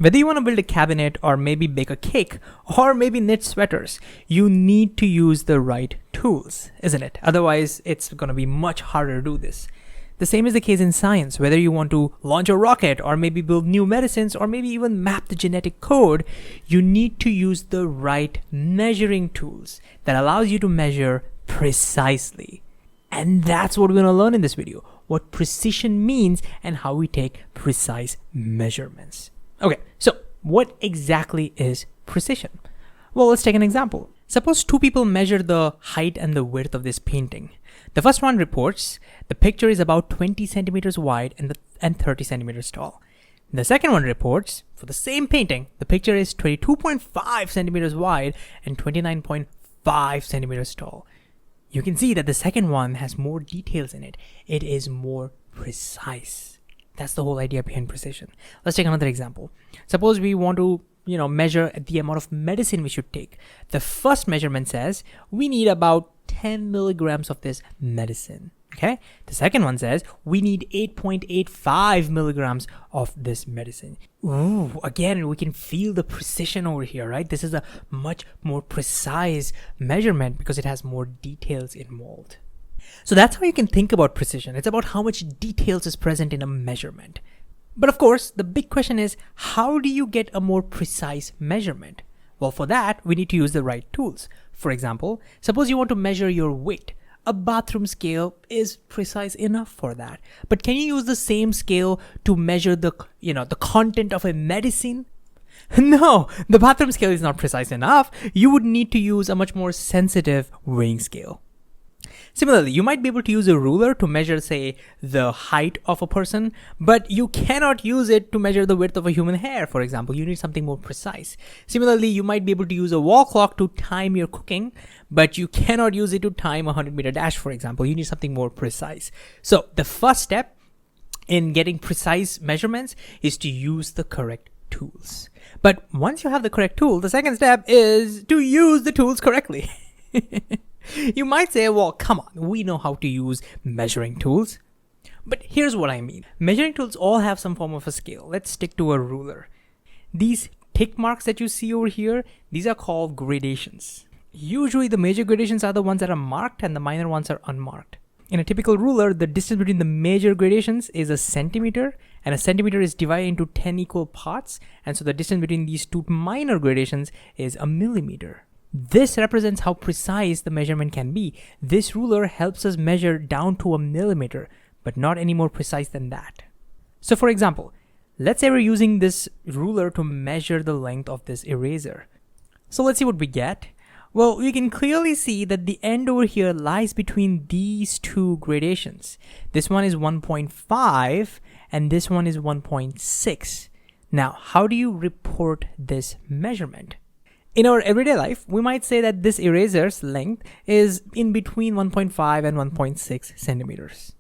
Whether you want to build a cabinet or maybe bake a cake or maybe knit sweaters, you need to use the right tools, isn't it? Otherwise, it's going to be much harder to do this. The same is the case in science. Whether you want to launch a rocket or maybe build new medicines or maybe even map the genetic code, you need to use the right measuring tools that allows you to measure precisely. And that's what we're going to learn in this video, what precision means and how we take precise measurements. Okay, so what exactly is precision? Well, let's take an example. Suppose two people measure the height and the width of this painting. The first one reports the picture is about 20 centimeters wide and 30 centimeters tall. The second one reports for the same painting, the picture is 22.5 centimeters wide and 29.5 centimeters tall. You can see that the second one has more details in it. It is more precise. That's the whole idea behind precision. Let's take another example. Suppose we want to, measure the amount of medicine we should take. The first measurement says we need about 10 milligrams of this medicine. Okay. The second one says we need 8.85 milligrams of this medicine. Ooh, again, we can feel the precision over here, right? This is a much more precise measurement because it has more details involved. So that's how you can think about precision. It's about how much details is present in a measurement. But of course, the big question is, how do you get a more precise measurement? Well, for that, we need to use the right tools. For example, suppose you want to measure your weight. A bathroom scale is precise enough for that. But can you use the same scale to measure the content of a medicine? No, the bathroom scale is not precise enough. You would need to use a much more sensitive weighing scale. Similarly, you might be able to use a ruler to measure, say, the height of a person, but you cannot use it to measure the width of a human hair, for example. You need something more precise. Similarly, you might be able to use a wall clock to time your cooking, but you cannot use it to time a 100-meter dash, for example. You need something more precise. So the first step in getting precise measurements is to use the correct tools. But once you have the correct tool, the second step is to use the tools correctly. You might say, well, come on, we know how to use measuring tools. But here's what I mean. Measuring tools all have some form of a scale. Let's stick to a ruler. These tick marks that you see over here, these are called gradations. Usually the major gradations are the ones that are marked and the minor ones are unmarked. In a typical ruler, the distance between the major gradations is a centimeter, and a centimeter is divided into 10 equal parts, and so the distance between these two minor gradations is a millimeter. This represents how precise the measurement can be. This ruler helps us measure down to a millimeter, but not any more precise than that. So for example, let's say we're using this ruler to measure the length of this eraser. So let's see what we get. Well, we can clearly see that the end over here lies between these two gradations. This one is 1.5 and this one is 1.6. Now, how do you report this measurement? In our everyday life, we might say that this eraser's length is in between 1.5 and 1.6 centimeters.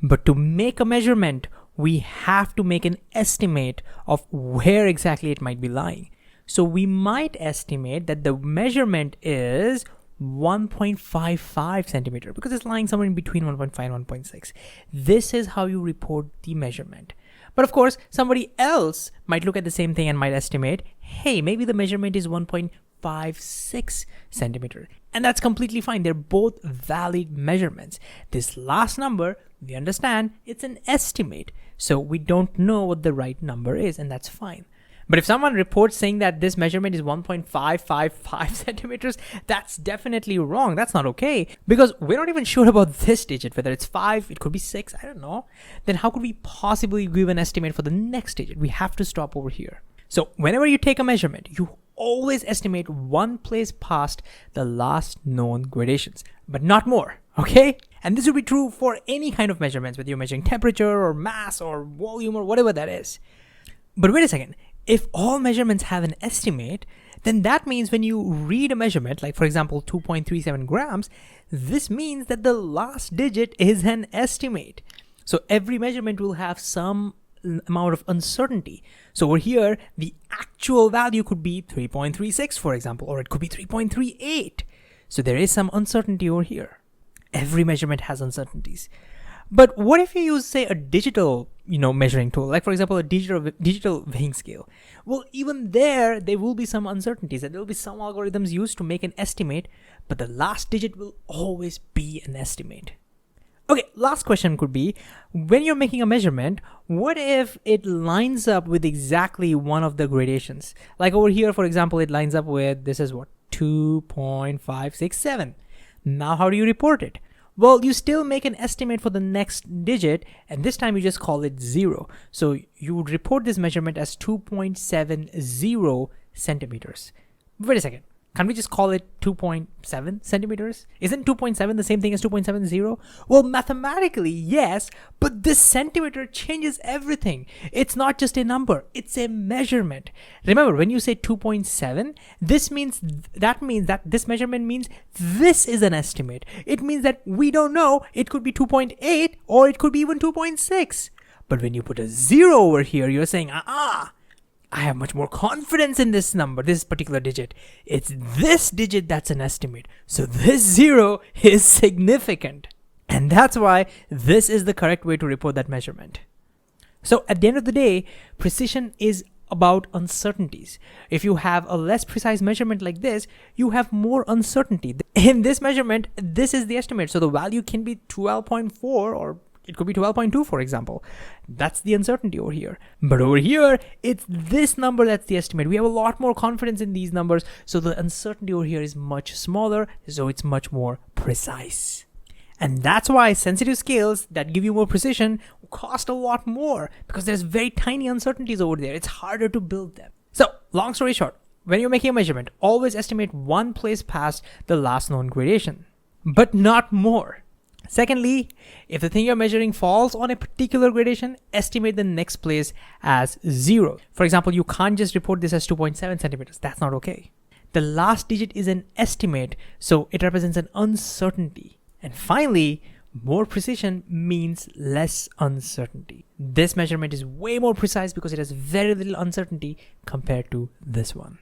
But to make a measurement, we have to make an estimate of where exactly it might be lying. So we might estimate that the measurement is 1.55 centimeter because it's lying somewhere in between 1.5 and 1.6. This is how you report the measurement. But of course, somebody else might look at the same thing and might estimate, hey, maybe the measurement is 1.56 centimeter. And that's completely fine. They're both valid measurements. This last number, we understand it's an estimate. So we don't know what the right number is, and that's fine. But if someone reports saying that this measurement is 1.555 centimeters, that's definitely wrong. That's not okay because we're not even sure about this digit, whether it's 5, it could be 6, I don't know. Then how could we possibly give an estimate for the next digit? We have to stop over here. So whenever you take a measurement, you always estimate one place past the last known gradations, but not more, okay? And this will be true for any kind of measurements, whether you're measuring temperature or mass or volume or whatever that is. But wait a second. If all measurements have an estimate, then that means when you read a measurement, like for example 2.37 grams, this means that the last digit is an estimate. So every measurement will have some amount of uncertainty. So over here, the actual value could be 3.36, for example, or it could be 3.38. So there is some uncertainty over here. Every measurement has uncertainties. But what if you use, say, a digital, measuring tool, like for example a digital weighing scale. Well, even there will be some uncertainties, and there will be some algorithms used to make an estimate, but the last digit will always be an estimate. Okay, last question could be, when you're making a measurement, what if it lines up with exactly one of the gradations? Like over here, for example, it lines up with, this is what, 2.567. Now how do you report it? Well, you still make an estimate for the next digit, and this time you just call it 0. So you would report this measurement as 2.70 centimeters. Wait a second. Can we just call it 2.7 centimeters? Isn't 2.7 the same thing as 2.70? Well, mathematically, yes, but this centimeter changes everything. It's not just a number, it's a measurement. Remember, when you say 2.7, that means that this measurement means this is an estimate. It means that we don't know, it could be 2.8 or it could be even 2.6. But when you put a 0 over here, you're saying, I have much more confidence in this number, this particular digit. It's this digit that's an estimate. So this 0 is significant. And that's why this is the correct way to report that measurement. So at the end of the day, precision is about uncertainties. If you have a less precise measurement like this, you have more uncertainty. In this measurement, this is the estimate. So the value can be 12.4 or it could be 12.2, for example. That's the uncertainty over here. But over here, it's this number that's the estimate. We have a lot more confidence in these numbers, so the uncertainty over here is much smaller, so it's much more precise. And that's why sensitive scales that give you more precision cost a lot more, because there's very tiny uncertainties over there. It's harder to build them. So, long story short, when you're making a measurement, always estimate one place past the last known gradation, but not more. Secondly, if the thing you're measuring falls on a particular gradation, estimate the next place as 0. For example, you can't just report this as 2.7 centimeters. That's not okay. The last digit is an estimate, so it represents an uncertainty. And finally, more precision means less uncertainty. This measurement is way more precise because it has very little uncertainty compared to this one.